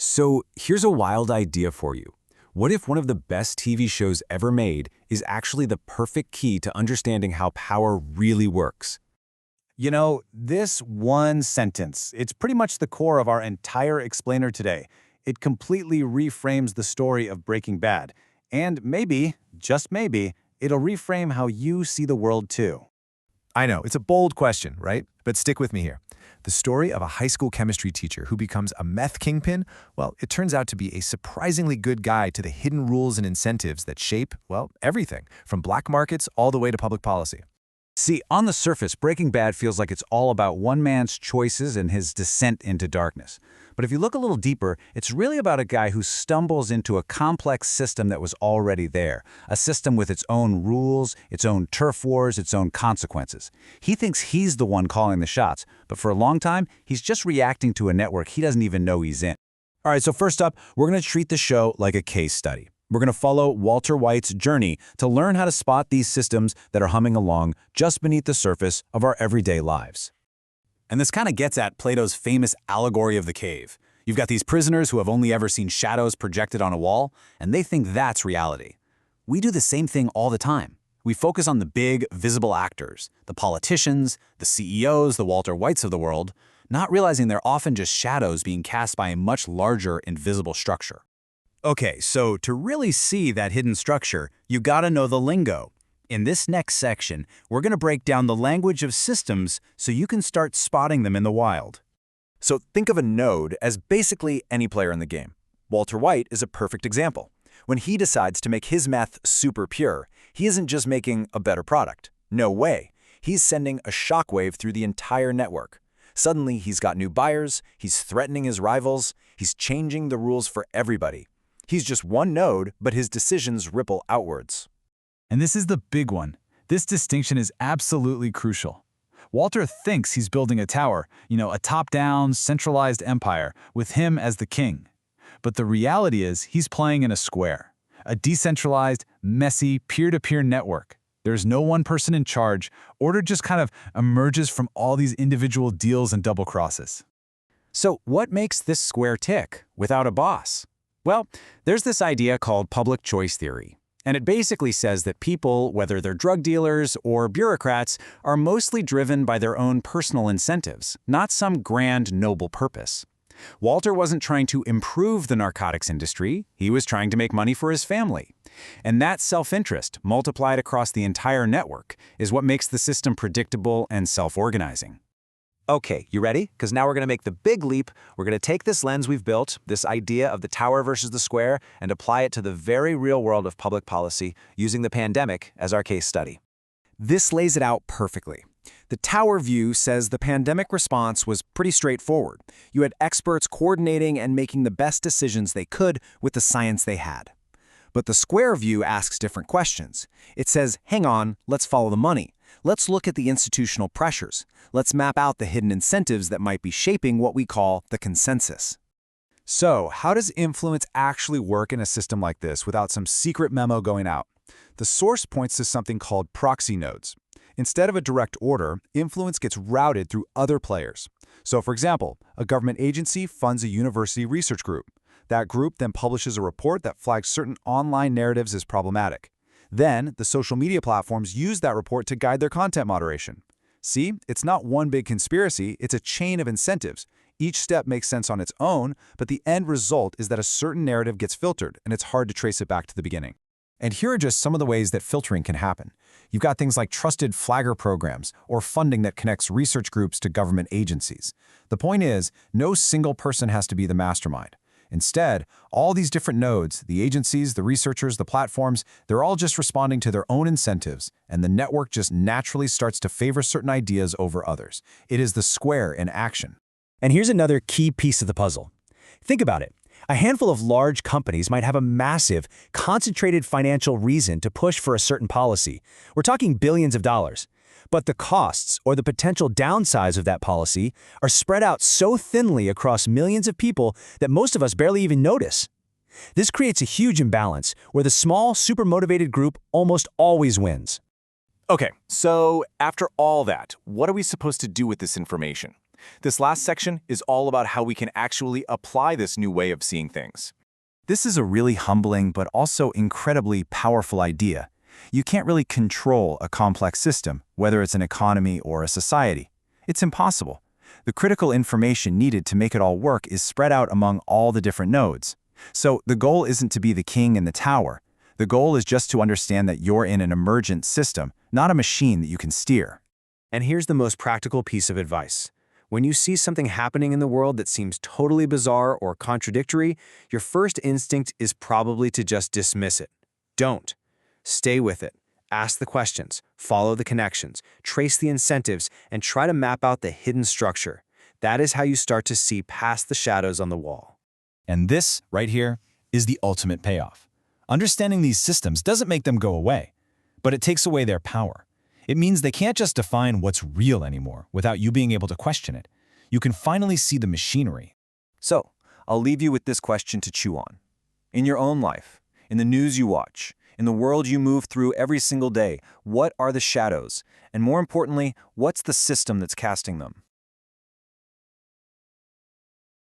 So here's a wild idea for you. What if one of the best TV shows ever made is actually the perfect key to understanding how power really works? This one sentence, it's pretty much the core of our entire explainer today. It completely reframes the story of Breaking Bad. And maybe, just maybe, it'll reframe how you see the world too. I know, it's a bold question, right? But stick with me here. The story of a high school chemistry teacher who becomes a meth kingpin, well, it turns out to be a surprisingly good guide to the hidden rules and incentives that shape, well, everything, from black markets all the way to public policy. See, on the surface, Breaking Bad feels like it's all about one man's choices and his descent into darkness. But if you look a little deeper, it's really about a guy who stumbles into a complex system that was already there, a system with its own rules, its own turf wars, its own consequences. He thinks he's the one calling the shots, but for a long time, he's just reacting to a network he doesn't even know he's in. All right, so first up, we're going to treat the show like a case study. We're going to follow Walter White's journey to learn how to spot these systems that are humming along just beneath the surface of our everyday lives. And this kind of gets at Plato's famous allegory of the cave. You've got these prisoners who have only ever seen shadows projected on a wall, and they think that's reality. We do the same thing all the time. We focus on the big, visible actors, the politicians, the CEOs, the Walter Whites of the world, not realizing they're often just shadows being cast by a much larger, invisible structure. Okay, so to really see that hidden structure, you gotta know the lingo. In this next section, we're gonna break down the language of systems so you can start spotting them in the wild. So think of a node as basically any player in the game. Walter White is a perfect example. When he decides to make his math super pure, he isn't just making a better product. No way. He's sending a shockwave through the entire network. Suddenly, he's got new buyers, he's threatening his rivals, he's changing the rules for everybody. He's just one node, but his decisions ripple outwards. And this is the big one. This distinction is absolutely crucial. Walter thinks he's building a tower, a top-down, centralized empire, with him as the king. But the reality is he's playing in a square, a decentralized, messy, peer-to-peer network. There's no one person in charge. Order just kind of emerges from all these individual deals and double crosses. So what makes this square tick without a boss? Well, there's this idea called public choice theory. And it basically says that people, whether they're drug dealers or bureaucrats, are mostly driven by their own personal incentives, not some grand, noble purpose. Walter wasn't trying to improve the narcotics industry, he was trying to make money for his family. And that self-interest, multiplied across the entire network, is what makes the system predictable and self-organizing. Okay, you ready? Because now we're going to make the big leap. We're going to take this lens we've built, this idea of the tower versus the square, and apply it to the very real world of public policy using the pandemic as our case study. This lays it out perfectly. The tower view says the pandemic response was pretty straightforward. You had experts coordinating and making the best decisions they could with the science they had. But the square view asks different questions. It says, hang on, let's follow the money. Let's look at the institutional pressures. Let's map out the hidden incentives that might be shaping what we call the consensus. So, how does influence actually work in a system like this without some secret memo going out? The source points to something called proxy nodes. Instead of a direct order, influence gets routed through other players. So, for example, a government agency funds a university research group. That group then publishes a report that flags certain online narratives as problematic. Then, the social media platforms use that report to guide their content moderation. See, it's not one big conspiracy, it's a chain of incentives. Each step makes sense on its own, but the end result is that a certain narrative gets filtered, and it's hard to trace it back to the beginning. And here are just some of the ways that filtering can happen. You've got things like trusted flagger programs or funding that connects research groups to government agencies. The point is, no single person has to be the mastermind. Instead, all these different nodes, the agencies, the researchers, the platforms, they're all just responding to their own incentives, and the network just naturally starts to favor certain ideas over others. It is the square in action. And here's another key piece of the puzzle. Think about it. A handful of large companies might have a massive, concentrated financial reason to push for a certain policy. We're talking billions of dollars. But the costs or the potential downsides of that policy are spread out so thinly across millions of people that most of us barely even notice. This creates a huge imbalance where the small, super motivated group almost always wins. Okay, so after all that, what are we supposed to do with this information? This last section is all about how we can actually apply this new way of seeing things. This is a really humbling but also incredibly powerful idea. You can't really control a complex system, whether it's an economy or a society. It's impossible. The critical information needed to make it all work is spread out among all the different nodes. So the goal isn't to be the king in the tower. The goal is just to understand that you're in an emergent system, not a machine that you can steer. And here's the most practical piece of advice. When you see something happening in the world that seems totally bizarre or contradictory, your first instinct is probably to just dismiss it. Don't. Stay with it. Ask the questions, follow the connections, trace the incentives, and try to map out the hidden structure. That is how you start to see past the shadows on the wall. And this, right here, is the ultimate payoff. Understanding these systems doesn't make them go away, but it takes away their power. It means they can't just define what's real anymore without you being able to question it. You can finally see the machinery. So, I'll leave you with this question to chew on. In your own life, in the news you watch, in the world you move through every single day, what are the shadows? And more importantly, what's the system that's casting them?